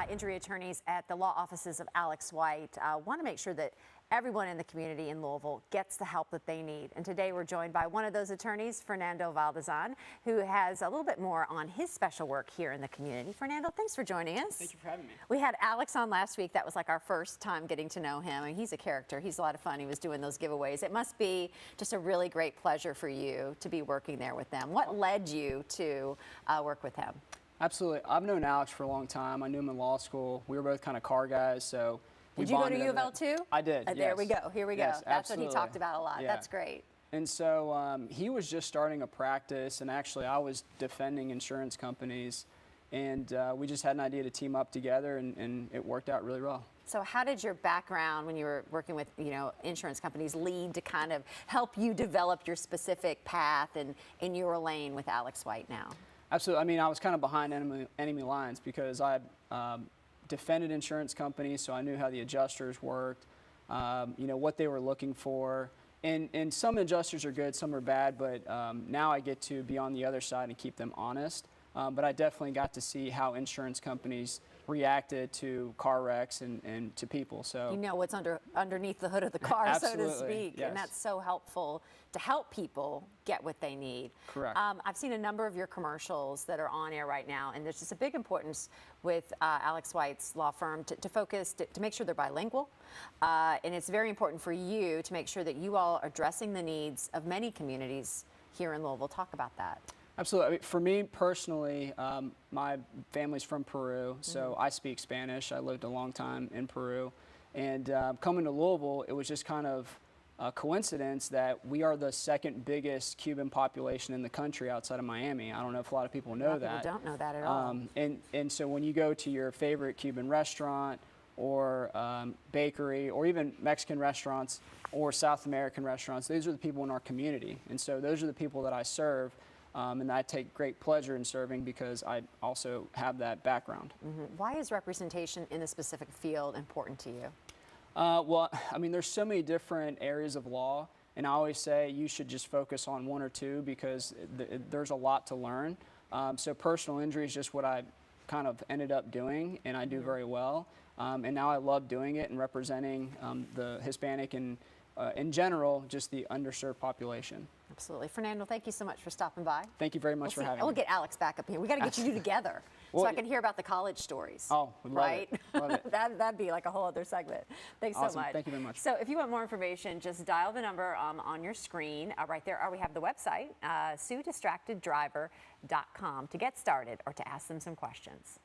injury attorneys at the law offices of Alex White want to make sure that everyone in the community in Louisville gets the help that they need. And today we're joined by one of those attorneys, Fernando Valdezan, who has a little bit more on his special work here in the community. Fernando, thanks for joining us. Thank you for having me. We had Alex on last week. That was like our first time getting to know him. And he's a character. He's a lot of fun. He was doing those giveaways. It must be just a really great pleasure for you to be working there with them. What led you to work with him? Absolutely. I've known Alex for a long time. I knew him in law school. We were both kind of car guys, so Did you go to U of L too? I did, yes. There we go. Here we go. Yes, That's absolutely. what he talked about a lot. Yeah. That's great. And so he was just starting a practice, and actually I was defending insurance companies, and we just had an idea to team up together, and it worked out really well. So how did your background when you were working with, insurance companies lead to kind of help you develop your specific path and in your lane with Alex White now? Absolutely. I mean, I was kind of behind enemy lines because I defended insurance companies, so I knew how the adjusters worked, what they were looking for. And some adjusters are good, some are bad, but now I get to be on the other side and keep them honest. But I definitely got to see how insurance companies reacted to car wrecks and to people. So you know what's underneath the hood of the car, so to speak, yes. And that's so helpful to help people get what they need. Correct. I've seen a number of your commercials that are on air right now, and there's just a big importance with Alex White's law firm to focus, to make sure they're bilingual, and it's very important for you to make sure that you all are addressing the needs of many communities here in Louisville. Talk about that. Absolutely. I mean, for me personally, my family's from Peru, so I speak Spanish. I lived a long time in Peru. And coming to Louisville, it was just kind of a coincidence that we are the second biggest Cuban population in the country outside of Miami. I don't know if a lot of people know that. People don't know that at all. And so when you go to your favorite Cuban restaurant or bakery or even Mexican restaurants or South American restaurants, these are the people in our community. And so those are the people that I serve. And I take great pleasure in serving because I also have that background. Why is representation in a specific field important to you? Well, I mean, there's so many different areas of law, and I always say you should just focus on one or two because there's a lot to learn. So personal injury is just what I kind of ended up doing, and I do very well. And now I love doing it and representing the Hispanic and in general, just the underserved population. Absolutely. Fernando, thank you so much for stopping by. Thank you very much for having me. We'll get Alex back up here. We got to get you two together so I can hear about the college stories. Oh, we'd love right? it. Love it. That'd be like a whole other segment. Thanks Awesome. so much. Thank you very much. So if you want more information, just dial the number on your screen right there, or we have the website, SueDistractedDriver.com to get started or to ask them some questions.